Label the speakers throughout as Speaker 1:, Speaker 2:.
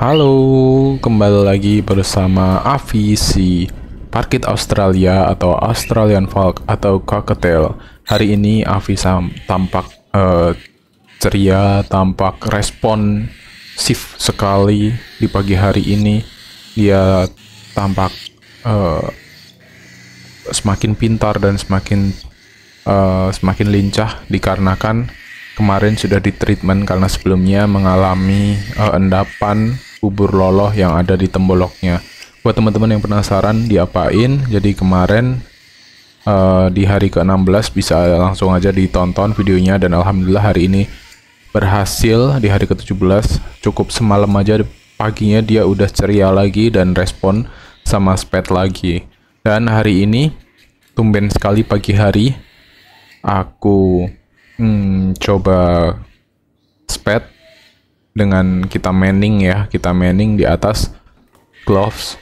Speaker 1: Halo, kembali lagi bersama Avi si Parkit Australia atau Australian Folk atau Cockatiel. Hari ini Avi tampak ceria, tampak responsif sekali di pagi hari ini. Dia tampak semakin pintar dan semakin lincah dikarenakan kemarin sudah ditreatment karena sebelumnya mengalami endapan bubur loloh yang ada di temboloknya. Buat teman-teman yang penasaran diapain, jadi kemarin di hari ke-16 bisa langsung aja ditonton videonya, dan alhamdulillah hari ini berhasil di hari ke-17. Cukup semalam aja paginya dia udah ceria lagi dan respon sama Spet lagi. Dan hari ini tumben sekali pagi hari aku coba Spet dengan kita manning di atas gloves.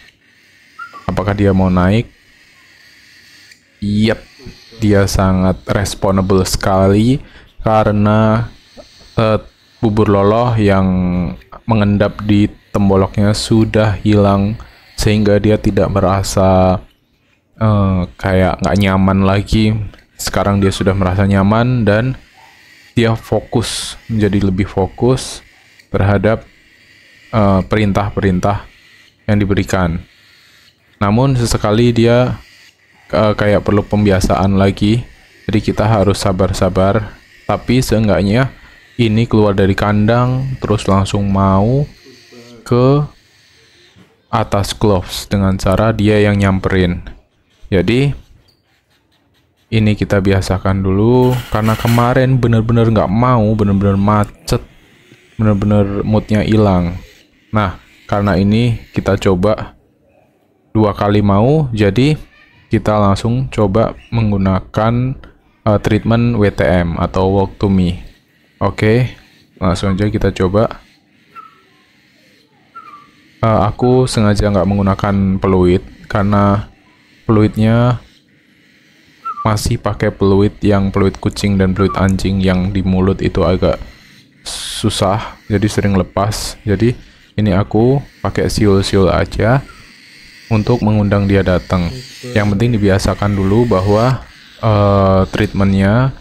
Speaker 1: Apakah dia mau naik? Yap, dia sangat responsible sekali karena bubur loloh yang mengendap di temboloknya sudah hilang, sehingga dia tidak merasa kayak nggak nyaman lagi. Sekarang dia sudah merasa nyaman dan dia menjadi lebih fokus terhadap perintah-perintah yang diberikan. Namun sesekali dia kayak perlu pembiasaan lagi, jadi kita harus sabar-sabar. Tapi seenggaknya ini keluar dari kandang terus langsung mau ke atas gloves dengan cara dia yang nyamperin. Jadi ini kita biasakan dulu karena kemarin bener-bener nggak mau, bener-bener macet, bener-bener moodnya hilang. Nah, karena ini kita coba 2 kali mau, jadi kita langsung coba menggunakan treatment WTM atau Walk to Me. Oke, langsung aja kita coba. Aku sengaja nggak menggunakan peluit karena peluitnya masih pakai peluit kucing dan peluit anjing yang di mulut itu agak susah, jadi sering lepas. Jadi ini aku pakai siul-siul aja untuk mengundang dia datang. Yang penting dibiasakan dulu bahwa treatmentnya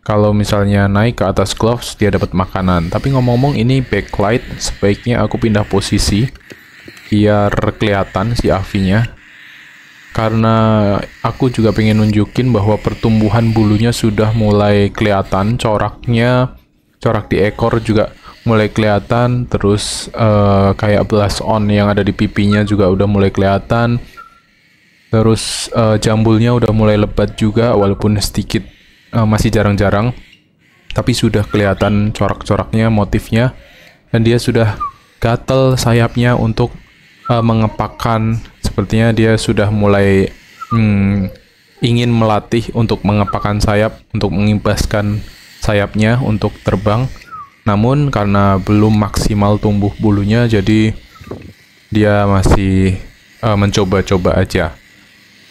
Speaker 1: kalau misalnya naik ke atas gloves dia dapat makanan. Tapi ngomong-ngomong, ini backlight sebaiknya aku pindah posisi biar kelihatan si Avinya, karena aku juga pengen nunjukin bahwa pertumbuhan bulunya sudah mulai kelihatan, corak di ekor juga mulai kelihatan, terus kayak blush on yang ada di pipinya juga udah mulai kelihatan, terus jambulnya udah mulai lebat juga walaupun sedikit, masih jarang-jarang, tapi sudah kelihatan corak-coraknya, motifnya, dan dia sudah gatel sayapnya untuk mengepakkan. Sepertinya dia sudah mulai ingin melatih untuk mengepakkan sayap, untuk mengimbaskan sayapnya untuk terbang. Namun karena belum maksimal tumbuh bulunya, jadi dia masih mencoba-coba aja.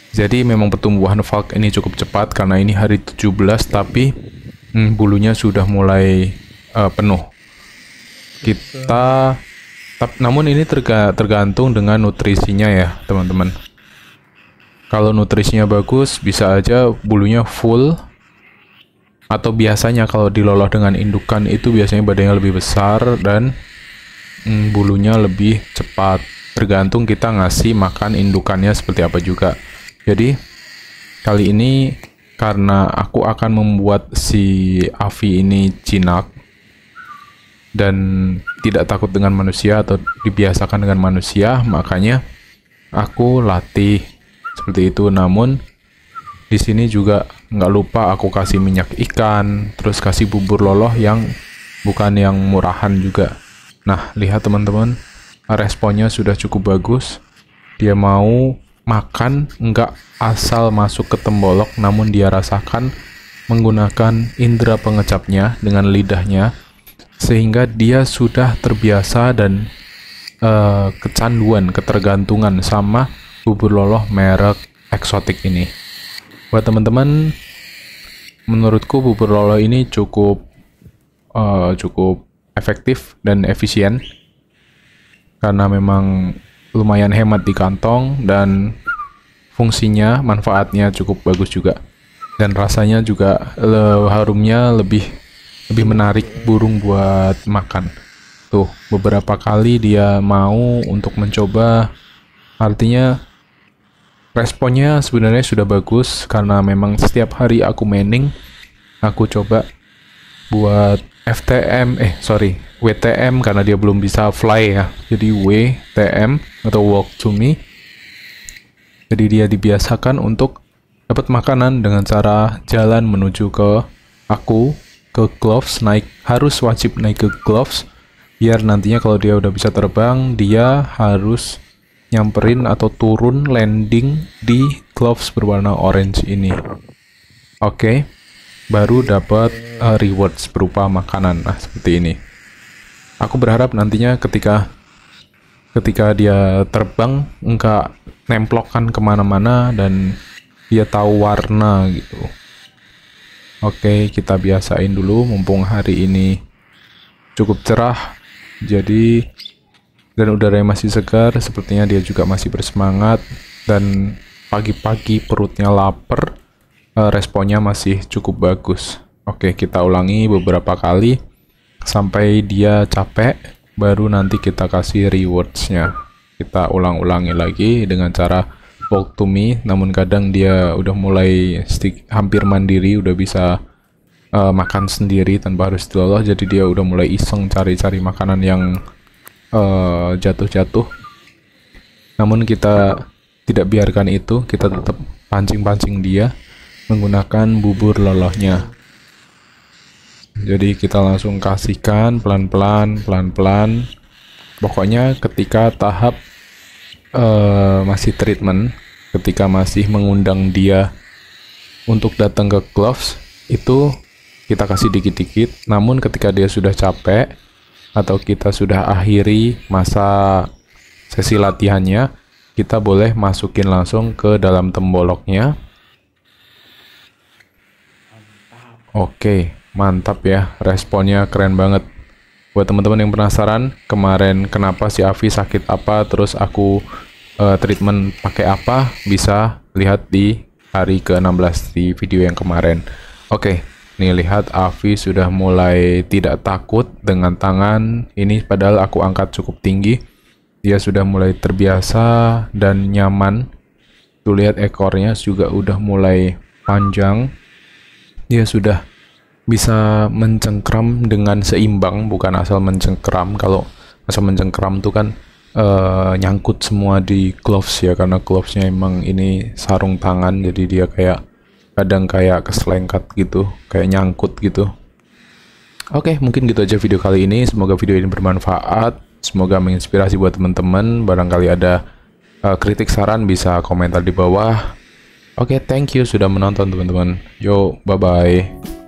Speaker 1: Jadi memang pertumbuhan Falk ini cukup cepat karena ini hari 17, tapi bulunya sudah mulai penuh. Namun ini tergantung dengan nutrisinya ya teman-teman. Kalau nutrisinya bagus, bisa aja bulunya full. Atau biasanya kalau diloloh dengan indukan itu biasanya badannya lebih besar dan bulunya lebih cepat. Tergantung kita ngasih makan indukannya seperti apa juga. Jadi kali ini karena aku akan membuat si Avi ini jinak dan tidak takut dengan manusia atau dibiasakan dengan manusia, makanya aku latih seperti itu. Namun di sini juga nggak lupa aku kasih minyak ikan, terus kasih bubur loloh yang bukan yang murahan juga. Nah, lihat teman-teman, responnya sudah cukup bagus. Dia mau makan, nggak asal masuk ke tembolok, namun dia rasakan menggunakan indera pengecapnya dengan lidahnya, sehingga dia sudah terbiasa dan ketergantungan sama bubur loloh merek eksotik ini. Buat teman-teman, menurutku bubur loloh ini cukup efektif dan efisien karena memang lumayan hemat di kantong dan fungsinya, manfaatnya cukup bagus juga. Dan rasanya juga harumnya lebih menarik burung buat makan. Tuh, beberapa kali dia mau untuk mencoba, artinya responnya sebenarnya sudah bagus karena memang setiap hari aku manning, aku coba buat WTM karena dia belum bisa fly ya. Jadi WTM atau walk to me. Jadi dia dibiasakan untuk dapat makanan dengan cara jalan menuju ke aku, ke gloves, harus wajib naik ke gloves, biar nantinya kalau dia udah bisa terbang, dia harus nyamperin atau turun landing di gloves berwarna orange ini. Oke, baru dapat rewards berupa makanan. Nah, seperti ini. Aku berharap nantinya ketika dia terbang, enggak nemplokkan kemana-mana dan dia tahu warna gitu. Oke, kita biasain dulu mumpung hari ini cukup cerah. Jadi dan udaranya masih segar, sepertinya dia juga masih bersemangat dan pagi-pagi perutnya lapar, responnya masih cukup bagus. Oke, kita ulangi beberapa kali sampai dia capek, baru nanti kita kasih rewards-nya. Kita ulang-ulangi lagi dengan cara walk to me, namun kadang dia udah mulai hampir mandiri, udah bisa makan sendiri tanpa harus diloloh, jadi dia udah mulai iseng cari-cari makanan yang jatuh-jatuh. Namun kita tidak biarkan itu, kita tetap pancing-pancing dia menggunakan bubur lolohnya. Jadi kita langsung kasihkan pelan-pelan. Pokoknya ketika tahap masih treatment, ketika masih mengundang dia untuk datang ke gloves, itu kita kasih dikit-dikit. Namun ketika dia sudah capek atau kita sudah akhiri masa sesi latihannya, kita boleh masukin langsung ke dalam temboloknya. Oke, mantap ya, responnya keren banget. Buat teman-teman yang penasaran kemarin kenapa si Avi sakit apa, terus aku treatment pakai apa, bisa lihat di hari ke-16 di video yang kemarin. Oke, nih lihat Avi sudah mulai tidak takut dengan tangan ini, padahal aku angkat cukup tinggi. Dia sudah mulai terbiasa dan nyaman. Tuh lihat ekornya juga udah mulai panjang. Dia sudah bisa mencengkram dengan seimbang, bukan asal mencengkram. Kalau asal mencengkram tuh kan nyangkut semua di gloves ya, karena glovesnya emang ini sarung tangan, jadi dia kadang kayak keselengkat gitu, kayak nyangkut gitu. Oke, mungkin gitu aja video kali ini. Semoga video ini bermanfaat, semoga menginspirasi buat teman-teman. Barangkali ada kritik saran bisa komentar di bawah. Oke, thank you sudah menonton teman-teman. Yo, bye-bye.